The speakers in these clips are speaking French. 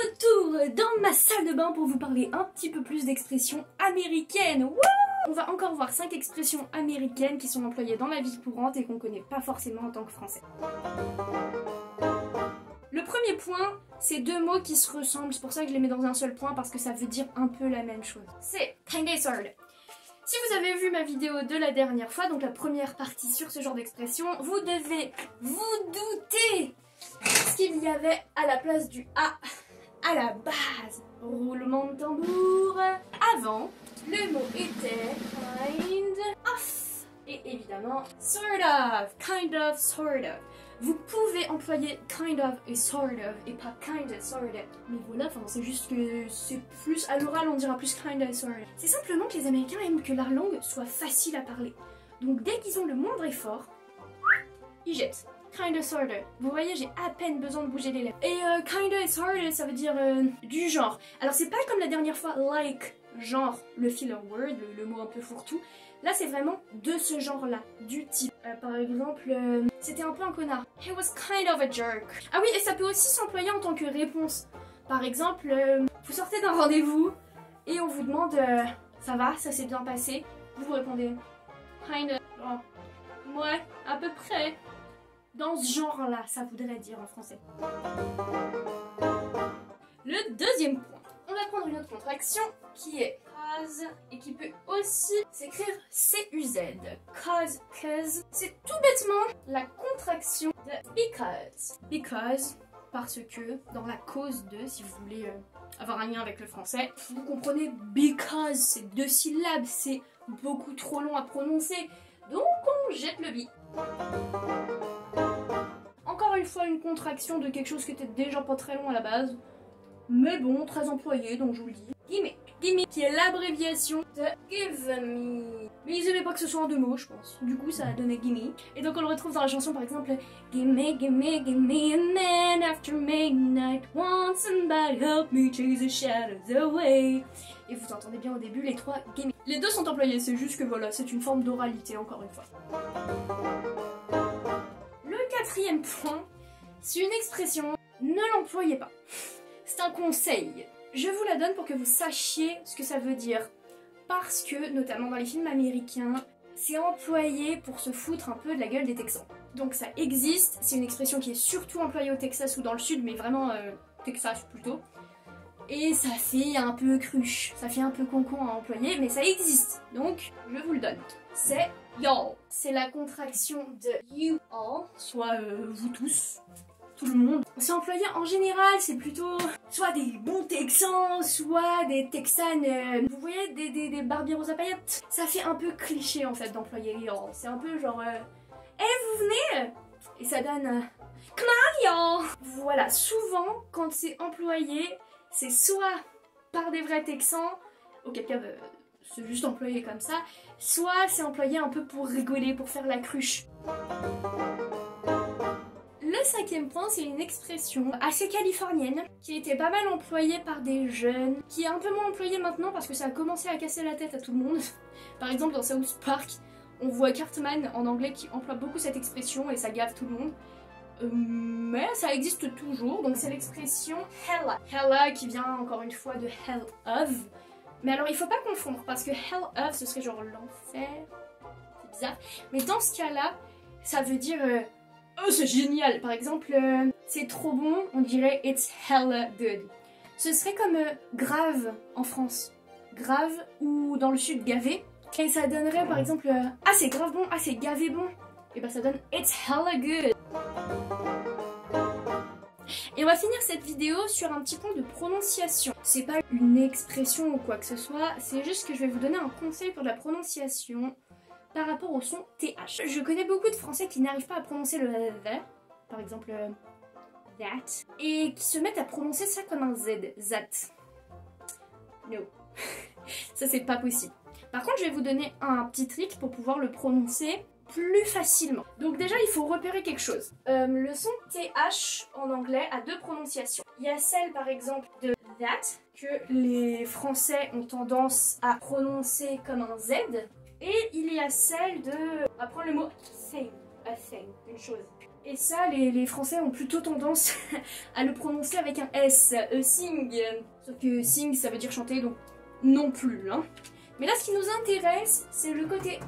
retour dans ma salle de bain pour vous parler un petit peu plus d'expressions américaines. Wouh! On va encore voir 5 expressions américaines qui sont employées dans la vie courante et qu'on connaît pas forcément en tant que français. Le premier point, c'est deux mots qui se ressemblent, c'est pour ça que je les mets dans un seul point parce que ça veut dire un peu la même chose. C'est kinda sorta. Si vous avez vu ma vidéo de la dernière fois, donc la première partie sur ce genre d'expression, vous devez vous douter ce qu'il y avait à la place du A à la base. Roulement de tambour. Avant, le mot était kind of et évidemment sort of, kind of, sort of. Vous pouvez employer kind of et sort of et pas kind of, sort of. Mais voilà, c'est juste que c'est plus à l'oral, on dira plus kind of, sort of. C'est simplement que les Américains aiment que leur langue soit facile à parler. Donc dès qu'ils ont le moindre effort, ils jettent. Kind of, sort of. Vous voyez, j'ai à peine besoin de bouger les lèvres. Et kind of, sort of, ça veut dire du genre. Alors c'est pas comme la dernière fois, like, genre, le filler word, le mot un peu fourre-tout. Là, c'est vraiment de ce genre-là, du type. Par exemple, c'était un peu un connard. He was kind of a jerk. Ah oui, et ça peut aussi s'employer en tant que réponse. Par exemple, vous sortez d'un rendez-vous et on vous demande ça va, ça s'est bien passé. Vous répondez kind of. Oh, ouais, à peu près. Dans ce genre-là, ça voudrait dire en français. Le deuxième point. On va prendre une autre contraction qui est cause et qui peut aussi s'écrire C-U-Z. Cause. C'est tout bêtement la contraction de because. Because, parce que, dans la cause de, si vous voulez avoir un lien avec le français, vous comprenez because, c'est 2 syllabes, c'est beaucoup trop long à prononcer, donc on jette le bi. Encore une fois, une contraction de quelque chose qui était déjà pas très long à la base. Mais bon, très employé, donc je vous le dis. Gimme. Gimme, qui est l'abréviation de give me. Mais ils aimaient pas que ce soit en 2 mots, je pense. Du coup, ça a donné gimme. Et donc on le retrouve dans la chanson, par exemple, Gimme a man after midnight. Want somebody help me chase the shadows away. Et vous entendez bien au début les 3 gimme. Les 2 sont employés, c'est juste que voilà, c'est une forme d'oralité, encore une fois. Le 4e point, c'est une expression, ne l'employez pas. C'est un conseil. Je vous la donne pour que vous sachiez ce que ça veut dire. Parce que, notamment dans les films américains, c'est employé pour se foutre un peu de la gueule des Texans. Donc ça existe, c'est une expression qui est surtout employée au Texas ou dans le sud, mais vraiment Texas plutôt. Et ça fait un peu cruche, ça fait un peu concon à employer, mais ça existe. Donc, je vous le donne. C'est y'all. C'est la contraction de you all, soit vous tous. Tout le monde. C'est employé en général, c'est plutôt soit des bons Texans, soit des Texanes, vous voyez, des Barbies roses à paillettes. Ça fait un peu cliché en fait d'employer y'all. C'est un peu genre hey, vous venez? Et ça donne come on y'all. Voilà, souvent quand c'est employé, c'est soit par des vrais Texans, auquel cas c'est juste employé comme ça, soit c'est employé un peu pour rigoler, pour faire la cruche. Le 5e point, c'est une expression assez californienne qui était pas mal employée par des jeunes, qui est un peu moins employée maintenant parce que ça a commencé à casser la tête à tout le monde. Par exemple, dans South Park, on voit Cartman en anglais qui emploie beaucoup cette expression et ça gave tout le monde. Mais ça existe toujours, donc c'est l'expression hella. Hella qui vient encore une fois de hell of. Mais alors il faut pas confondre parce que hell of ce serait genre l'enfer. C'est bizarre. Mais dans ce cas-là, ça veut dire oh c'est génial. Par exemple, c'est trop bon, on dirait it's hella good. Ce serait comme grave en France. Grave ou dans le sud gavé. Et ça donnerait par exemple ah c'est grave bon, ah c'est gavé bon. Et ben ça donne it's hella good. Et on va finir cette vidéo sur un petit point de prononciation. C'est pas une expression ou quoi que ce soit, c'est juste que je vais vous donner un conseil pour la prononciation par rapport au son TH. Je connais beaucoup de Français qui n'arrivent pas à prononcer le V, par exemple that, et qui se mettent à prononcer ça comme un Z, zat. No. Ça c'est pas possible. Par contre je vais vous donner un petit trick pour pouvoir le prononcer plus facilement. Donc déjà il faut repérer quelque chose. Le son TH en anglais a 2 prononciations. Il y a celle par exemple de that que les Français ont tendance à prononcer comme un Z. Et il y a celle de... On va prendre le mot thing, a thing, une chose. Et ça, les Français ont plutôt tendance à le prononcer avec un S, sing. Sauf que sing, ça veut dire chanter, donc non plus. Hein. Mais là, ce qui nous intéresse, c'est le côté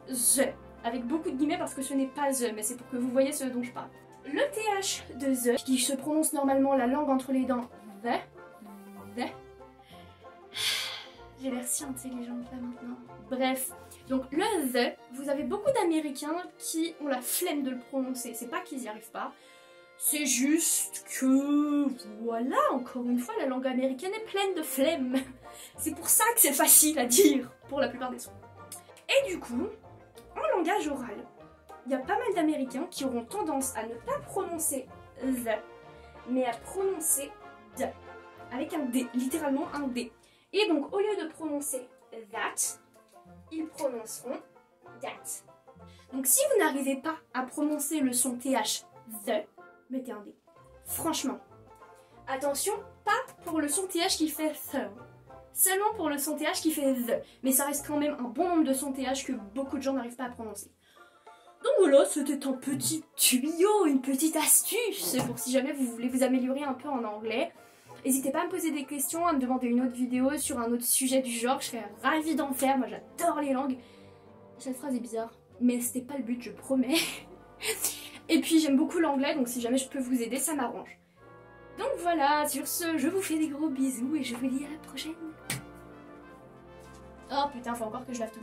the, avec beaucoup de guillemets parce que ce n'est pas the, mais c'est pour que vous voyez ce dont je parle. Le TH de the, qui se prononce normalement la langue entre les dents, the. J'ai l'air si intelligente là maintenant. Bref, donc le the, vous avez beaucoup d'Américains qui ont la flemme de le prononcer. C'est pas qu'ils n'y arrivent pas, c'est juste que, voilà, encore une fois, la langue américaine est pleine de flemme. C'est pour ça que c'est facile à dire pour la plupart des sons. Et du coup, en langage oral, il y a pas mal d'Américains qui auront tendance à ne pas prononcer the, mais à prononcer d, avec un D, littéralement un D. Et donc, au lieu de prononcer that, ils prononceront that. Donc, si vous n'arrivez pas à prononcer le son TH the, mettez un D. Franchement. Attention, pas pour le son TH qui fait the. Seulement pour le son TH qui fait the. Mais ça reste quand même un bon nombre de sons TH que beaucoup de gens n'arrivent pas à prononcer. Donc voilà, c'était un petit tuyau, une petite astuce pour si jamais vous voulez vous améliorer un peu en anglais. N'hésitez pas à me poser des questions, à me demander une autre vidéo sur un autre sujet du genre, je serais ravie d'en faire, moi j'adore les langues. Cette phrase est bizarre, mais c'était pas le but, je promets. Et puis j'aime beaucoup l'anglais, donc si jamais je peux vous aider, ça m'arrange. Donc voilà, sur ce, je vous fais des gros bisous et je vous dis à la prochaine. Oh putain, faut encore que je lave tout.